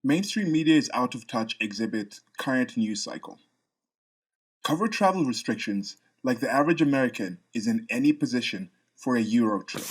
Mainstream media is out of touch exhibit current news cycle. Cover travel restrictions like the average American is in any position for a Euro trip.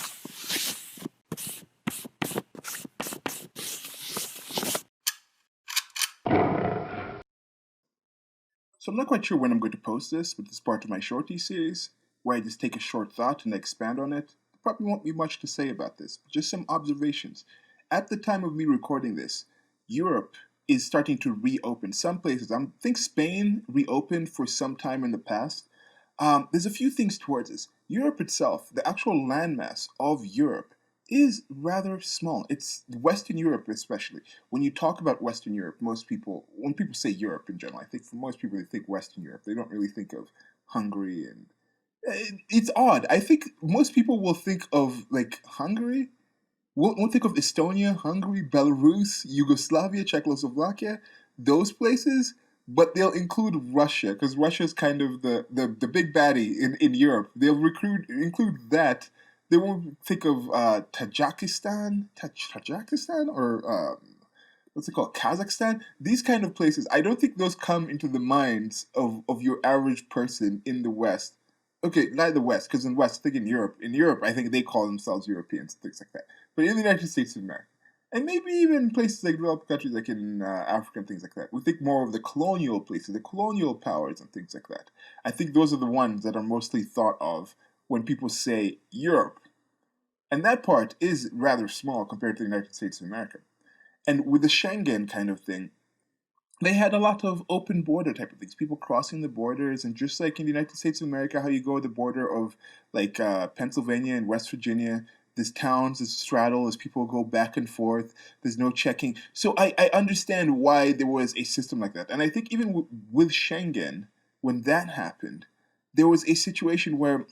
So I'm not quite sure when I'm going to post this, but this is part of my shorty series, where I just take a short thought and expand on it. There probably won't be much to say about this, but just some observations. At the time of me recording this, Europe is starting to reopen. Some places, I think Spain reopened for some time in the past. There's a few things towards this. Europe itself, the actual landmass of Europe, is rather small. It's Western Europe, especially. When you talk about Western Europe, when people say Europe in general, I think for most people, they think Western Europe. They don't really think of Hungary and. It's odd. I think most people will think of like Hungary, won't think of Estonia, Hungary, Belarus, Yugoslavia, Czechoslovakia, those places, but they'll include Russia because Russia is kind of the big baddie in Europe. They'll include that. They won't think of Tajikistan or what's it called, Kazakhstan. These kind of places. I don't think those come into the minds of your average person in the West. Okay, not the West, because in West, I think in Europe. In Europe, I think they call themselves Europeans, things like that. But in the United States of America, and maybe even places like developed countries like in Africa and things like that, we think more of the colonial places, the colonial powers and things like that. I think those are the ones that are mostly thought of when people say Europe. And that part is rather small compared to the United States of America. And with the Schengen kind of thing, they had a lot of open border type of things, people crossing the borders, and just like in the United States of America, how you go to the border of like Pennsylvania and West Virginia, there's towns that straddle as people go back and forth. There's no checking. So I understand why there was a system like that. And I think even with Schengen, when that happened, there was a situation where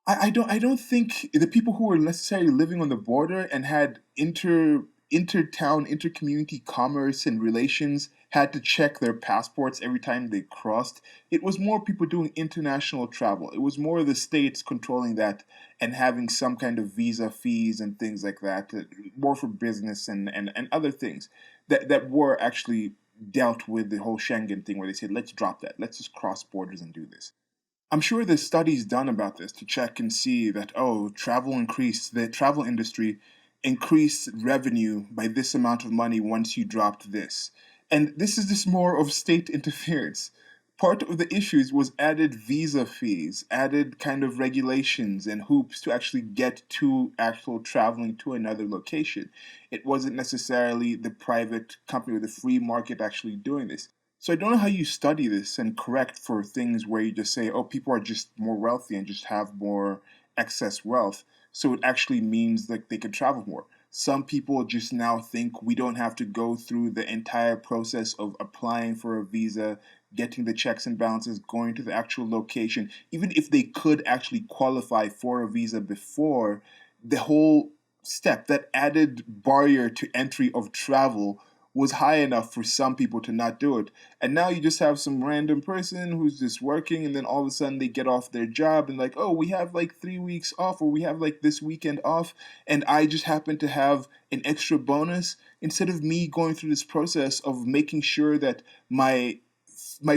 I don't think the people who were necessarily living on the border and had intertown, intercommunity commerce and relations had to check their passports every time they crossed. It was more people doing international travel. It was more the states controlling that and having some kind of visa fees and things like that, more for business and other things that were actually dealt with the whole Schengen thing where they said, let's drop that. Let's just cross borders and do this. I'm sure there's studies done about this to check and see that, oh, the travel industry increased revenue by this amount of money once you dropped this. And this is just more of state interference. Part of the issues was added visa fees, added kind of regulations and hoops to actually get to actual traveling to another location. It wasn't necessarily the private company or the free market actually doing this. So I don't know how you study this and correct for things where you just say, oh, people are just more wealthy and just have more excess wealth. So it actually means like they can travel more. Some people just now think we don't have to go through the entire process of applying for a visa, getting the checks and balances, going to the actual location. Even if they could actually qualify for a visa before, the whole step, that added barrier to entry of travel was high enough for some people to not do it. And now you just have some random person who's just working, and then all of a sudden they get off their job and like, oh, we have like 3 weeks off, or we have like this weekend off, and I just happen to have an extra bonus. Instead of me going through this process of making sure that my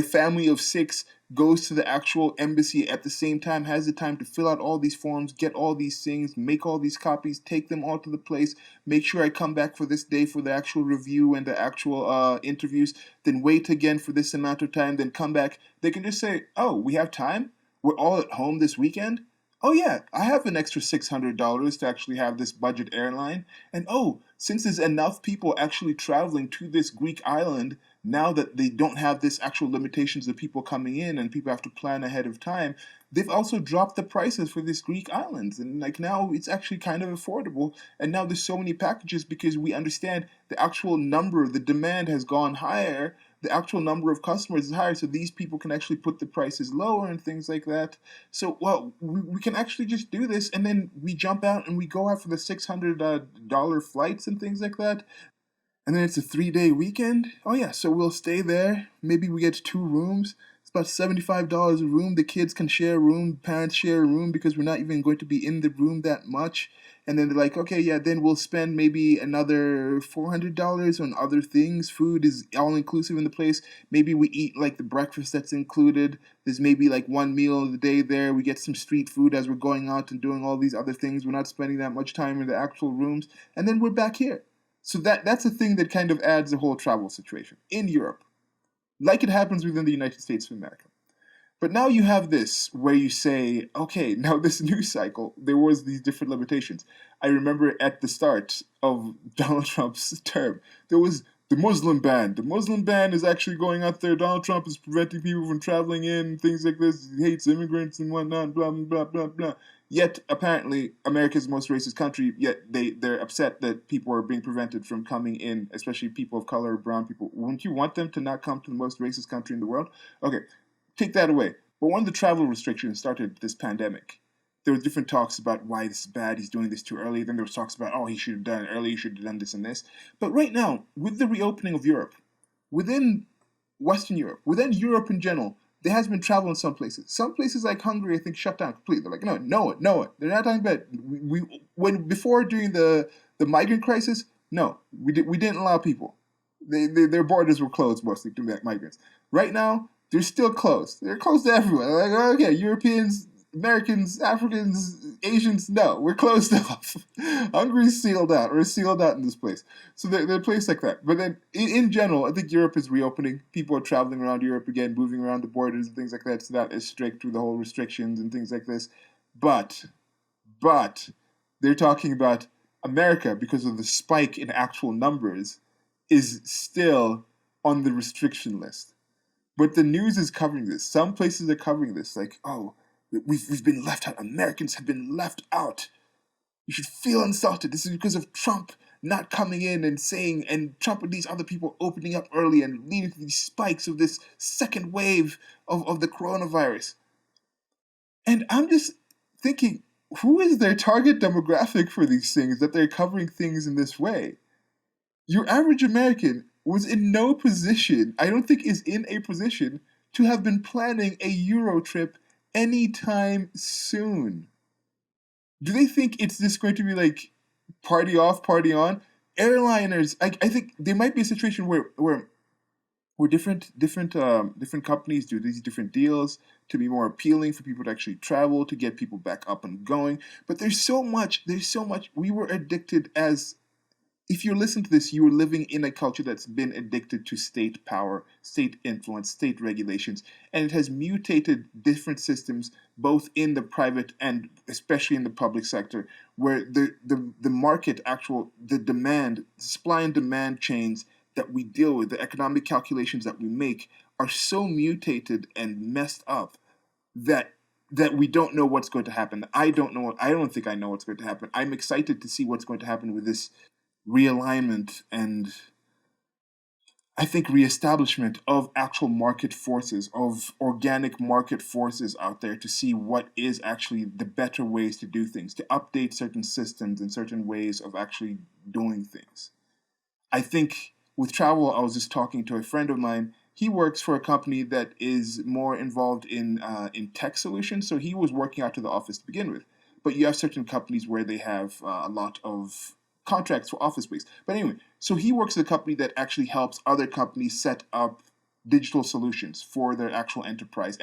family of six goes to the actual embassy at the same time, has the time to fill out all these forms, get all these things, make all these copies, take them all to the place, make sure I come back for this day for the actual review and the actual interviews, then wait again for this amount of time, then come back. They can just say, oh, we have time? We're all at home this weekend? Oh, yeah, I have an extra $600 to actually have this budget airline. And oh, since there's enough people actually traveling to this Greek island, now that they don't have this actual limitations of people coming in and people have to plan ahead of time, they've also dropped the prices for these Greek islands. And like now it's actually kind of affordable. And now there's so many packages because we understand the actual number, the demand has gone higher. The actual number of customers is higher, so these people can actually put the prices lower and things like that. So, well, we can actually just do this, and then we jump out and we go out for the $600 flights and things like that. And then it's a 3-day weekend. Oh yeah, so we'll stay there. Maybe we get 2 rooms. It's about $75 a room. The kids can share a room, parents share a room because we're not even going to be in the room that much. And then they're like, okay, yeah, then we'll spend maybe another $400 on other things. Food is all inclusive in the place. Maybe we eat like the breakfast that's included. There's maybe like one meal of the day there. We get some street food as we're going out and doing all these other things. We're not spending that much time in the actual rooms. And then we're back here. So that's a thing that kind of adds the whole travel situation in Europe, like it happens within the United States of America. But now you have this where you say, okay, now this news cycle, there was these different limitations. I remember at the start of Donald Trump's term, there was the Muslim ban. The Muslim ban is actually going out there. Donald Trump is preventing people from traveling in, things like this. He hates immigrants and whatnot, blah, blah, blah, blah. Yet, apparently, America's most racist country, yet they're upset that people are being prevented from coming in, especially people of color, brown people. Wouldn't you want them to not come to the most racist country in the world? Okay, take that away. But when the travel restrictions started this pandemic, there were different talks about why this is bad, he's doing this too early. Then there was talks about, oh, he should have done it early, he should have done this and this. But right now, with the reopening of Europe, within Western Europe, within Europe in general, there has been travel in some places. Some places like Hungary, I think, shut down completely. They're like, no. They're not talking about before during the migrant crisis. No, we didn't allow people. Their borders were closed mostly to migrants. Right now, they're still closed. They're closed to everyone. They're like, okay, Europeans, Americans, Africans, Asians, no, we're closed off. Hungary's sealed out. We're sealed out in this place. So they're a place like that. But then, in general, I think Europe is reopening. People are traveling around Europe again, moving around the borders and things like that. It's not as strict with the whole restrictions and things like this. But they're talking about America, because of the spike in actual numbers, is still on the restriction list. But the news is covering this. Some places are covering this, like, oh, we've been left out. Americans have been left out. You should feel insulted. This is because of Trump not coming in and saying, and Trump and these other people opening up early and leading to these spikes of this second wave of the coronavirus. And I'm just thinking, who is their target demographic for these things that they're covering things in this way? Your average American was in no position, I don't think is in a position, to have been planning a Euro trip anytime soon. Do they think it's just going to be like party off, party on? Airliners, I think there might be a situation where different companies do these different deals to be more appealing for people to actually travel, to get people back up and going. But there's so much. We were addicted as, if you listen to this, you are living in a culture that's been addicted to state power, state influence, state regulations, and it has mutated different systems, both in the private and especially in the public sector, where the market, the demand, supply and demand chains that we deal with, the economic calculations that we make, are so mutated and messed up that we don't know what's going to happen. I don't think I know what's going to happen. I'm excited to see what's going to happen with this realignment and, I think, reestablishment of actual market forces, of organic market forces out there, to see what is actually the better ways to do things, to update certain systems and certain ways of actually doing things. I think with travel, I was just talking to a friend of mine. He works for a company that is more involved in tech solutions, so he was working out to the office to begin with. But you have certain companies where they have a lot of contracts for office space. But anyway, so he works at a company that actually helps other companies set up digital solutions for their actual enterprise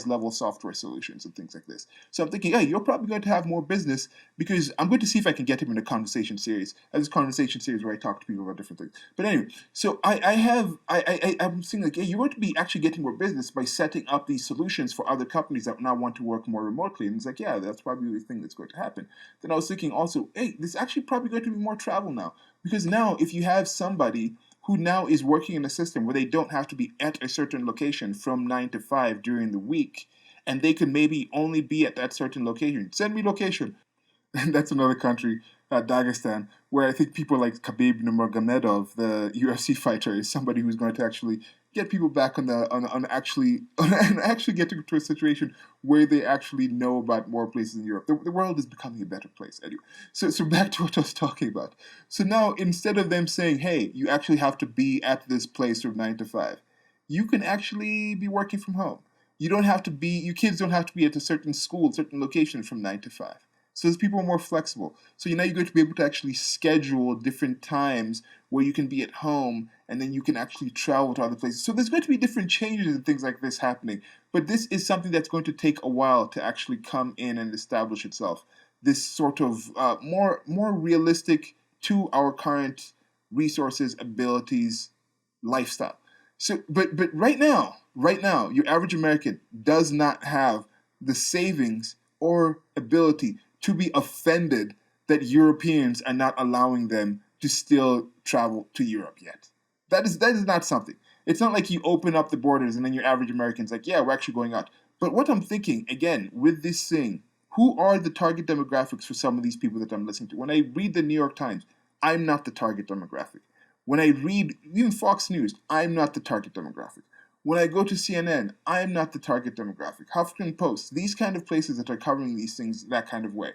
level software solutions and things like this. So I'm thinking, hey, you're probably going to have more business, because I'm going to see if I can get him in a conversation series. I have this conversation series where I talk to people about different things. But anyway, so I'm saying, like, hey, you're going to be actually getting more business by setting up these solutions for other companies that now want to work more remotely. And it's like, yeah, that's probably the thing that's going to happen. Then I was thinking also, hey, this is actually probably going to be more travel now, because now if you have somebody who now is working in a system where they don't have to be at a certain location from 9 to 5 during the week, and they can maybe only be at that certain location. Send me location. And that's another country, Dagestan, where I think people like Khabib Nurmagomedov, the UFC fighter, is somebody who's going to actually get people back and actually get to a situation where they actually know about more places in Europe. The world is becoming a better place anyway. So back to what I was talking about. So now, instead of them saying, hey, you actually have to be at this place from 9 to 5, you can actually be working from home. You don't have to be, your kids don't have to be at a certain school, certain location from 9 to 5. So those people are more flexible. So now you're going to be able to actually schedule different times where you can be at home and then you can actually travel to other places. So there's going to be different changes and things like this happening. But this is something that's going to take a while to actually come in and establish itself. This sort of more realistic to our current resources, abilities, lifestyle. So, but right now, your average American does not have the savings or ability to be offended that Europeans are not allowing them to still travel to Europe yet. That is not something. It's not like you open up the borders and then your average American's like, yeah, we're actually going out. But what I'm thinking again with this thing, who are the target demographics for some of these people that I'm listening to? When I read the New York Times, I'm not the target demographic. When I read even Fox News, I'm not the target demographic. When I go to CNN, I'm not the target demographic. Huffington Post, these kind of places that are covering these things that kind of way.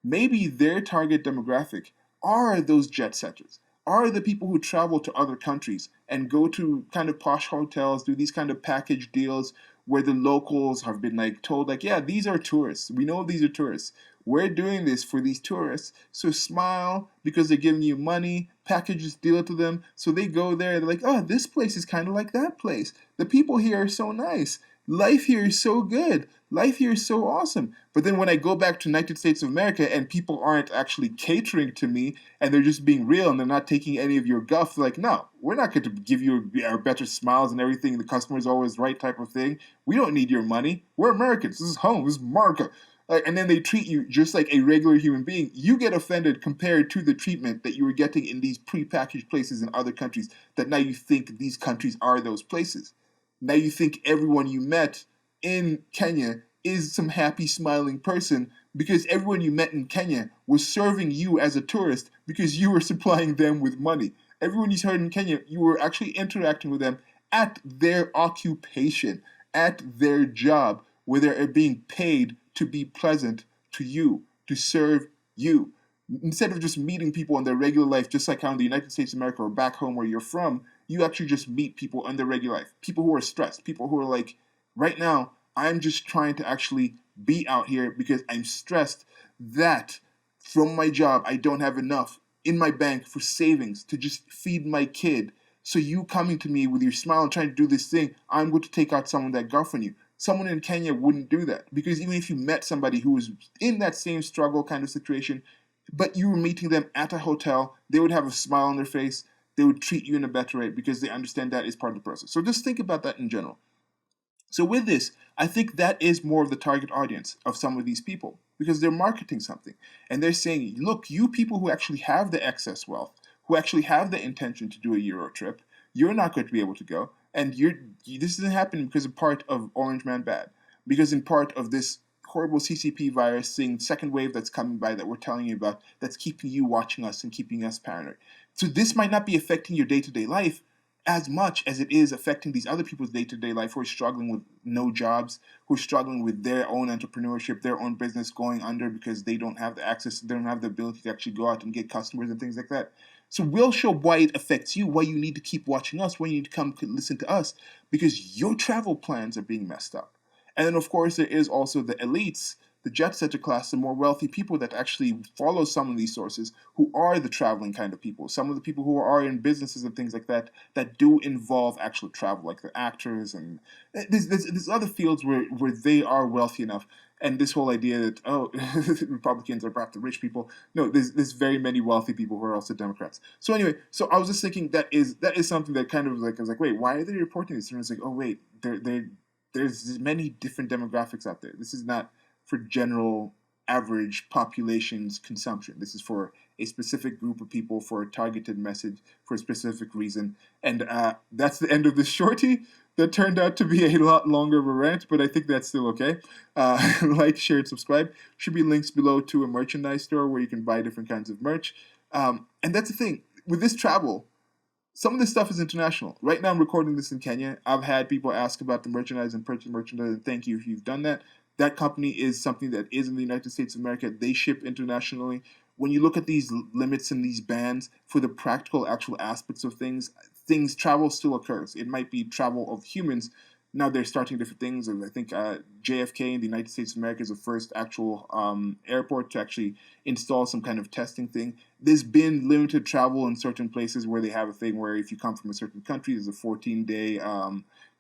Maybe their target demographic are those jet setters, are the people who travel to other countries and go to kind of posh hotels, do these kind of package deals where the locals have been like told like, yeah, these are tourists. We know these are tourists. We're doing this for these tourists. So smile because they're giving you money, packages deal to them. So they go there, they're like, oh, this place is kind of like that place. The people here are so nice. Life here is so good. Life here is so awesome. But then when I go back to United States of America and people aren't actually catering to me and they're just being real and they're not taking any of your guff, like, no, we're not going to give you our better smiles and everything. The customer is always right type of thing. We don't need your money. We're Americans. This is home. This is America. And then they treat you just like a regular human being. You get offended compared to the treatment that you were getting in these prepackaged places in other countries that now you think these countries are those places. Now you think everyone you met in Kenya is some happy, smiling person because everyone you met in Kenya was serving you as a tourist because you were supplying them with money. Everyone you heard in Kenya, you were actually interacting with them at their occupation, at their job, where they're being paid to be pleasant to you, to serve you. Instead of just meeting people in their regular life, just like how in the United States of America or back home where you're from, you actually just meet people in their regular life. People who are stressed, people who are like, right now, I'm just trying to actually be out here because I'm stressed that from my job, I don't have enough in my bank for savings to just feed my kid. So you coming to me with your smile and trying to do this thing, I'm going to take out some of that guff on you. Someone in Kenya wouldn't do that because even if you met somebody who was in that same struggle kind of situation, but you were meeting them at a hotel, they would have a smile on their face. They would treat you in a better way because they understand that is part of the process. So just think about that in general. So with this, I think that is more of the target audience of some of these people because they're marketing something and they're saying, look, you people who actually have the excess wealth, who actually have the intention to do a Euro trip, you're not going to be able to go. And this isn't happening because of part of Orange Man Bad, because in part of this horrible CCP virus thing, second wave that's coming by that we're telling you about, that's keeping you watching us and keeping us paranoid. So this might not be affecting your day-to-day life as much as it is affecting these other people's day-to-day life who are struggling with no jobs, who are struggling with their own entrepreneurship, their own business going under because they don't have the access, they don't have the ability to actually go out and get customers and things like that. So we'll show why it affects you, why you need to keep watching us, why you need to come listen to us, because your travel plans are being messed up. And then, of course, there is also the elites, the jet setter class, the more wealthy people that actually follow some of these sources, who are the traveling kind of people. Some of the people who are in businesses and things like that, that do involve actual travel, like the actors and there's other fields where they are wealthy enough. And this whole idea that, oh, Republicans are brought to rich people. No, there's very many wealthy people who are also Democrats. So anyway, so I was just thinking that is something that kind of like, I was like, wait, why are they reporting this? And I was like, oh, wait, there's many different demographics out there. This is not for general average population's consumption. This is for a specific group of people, for a targeted message, for a specific reason. And that's the end of this shorty that turned out to be a lot longer of a rant, but I think that's still okay. Like, share, and subscribe. Should be links below to a merchandise store where you can buy different kinds of merch. And that's the thing. With this travel, some of this stuff is international. Right now I'm recording this in Kenya. I've had people ask about the merchandise and purchase merchandise, and thank you if you've done that. That company is something that is in the United States of America. They ship internationally. When you look at these limits and these bans for the practical, actual aspects of things, travel still occurs. It might be travel of humans, Now they're starting different things, and I think JFK in the United States of America is the first actual airport to actually install some kind of testing thing. There's been limited travel in certain places where they have a thing where if you come from a certain country, there's a 14-day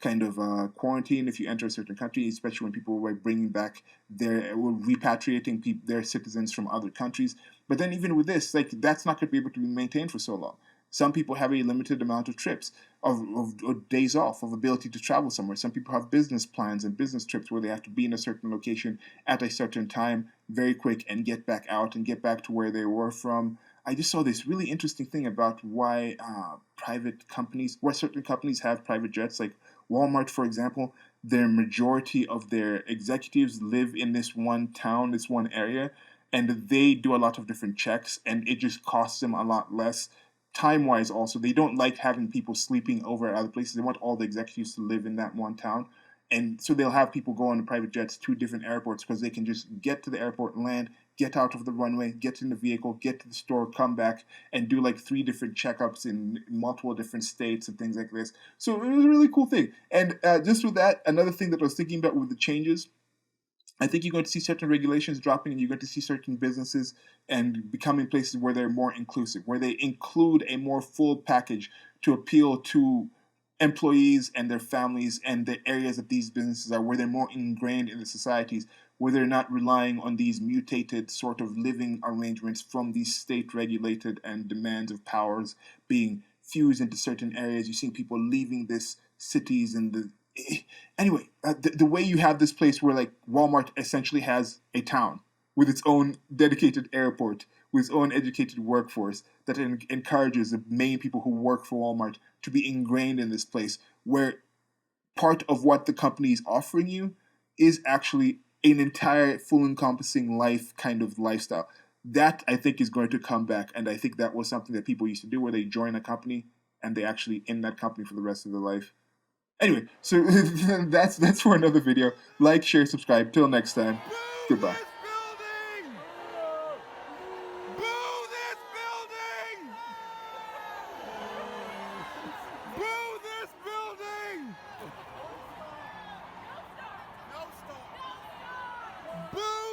kind of quarantine if you enter a certain country, especially when people were bringing back repatriating their citizens from other countries. But then even with this, like that's not going to be able to be maintained for so long. Some people have a limited amount of trips, of days off, of ability to travel somewhere. Some people have business plans and business trips where they have to be in a certain location at a certain time, very quick, and get back out and get back to where they were from. I just saw this really interesting thing about why why certain companies have private jets, like Walmart, for example. Their majority of their executives live in this one town, this one area, and they do a lot of different checks, and it just costs them a lot less time wise. Also, they don't like having people sleeping over at other places. They want all the executives to live in that one town, and so they'll have people go on the private jets to different airports because they can just get to the airport, land, get out of the runway, get in the vehicle, get to the store, come back, and do like 3 different checkups in multiple different states and things like this. So it was a really cool thing. And just with that, another thing that I was thinking about with the changes, I think you're going to see certain regulations dropping, and you're going to see certain businesses and becoming places where they're more inclusive, where they include a more full package to appeal to employees and their families and the areas that these businesses are, where they're more ingrained in the societies, where they're not relying on these mutated sort of living arrangements from these state regulated and demands of powers being fused into certain areas. You're seeing people leaving these cities and anyway, the way you have this place where like Walmart essentially has a town with its own dedicated airport, with its own educated workforce that encourages the main people who work for Walmart to be ingrained in this place, where part of what the company is offering you is actually an entire full encompassing life kind of lifestyle. That I think is going to come back, and I think that was something that people used to do where they join a company and they actually in that company for the rest of their life. Anyway, so that's for another video. Like, share, subscribe. Till next time. Boo Goodbye. this building! Boo this building! Boo this building! No stop! Boo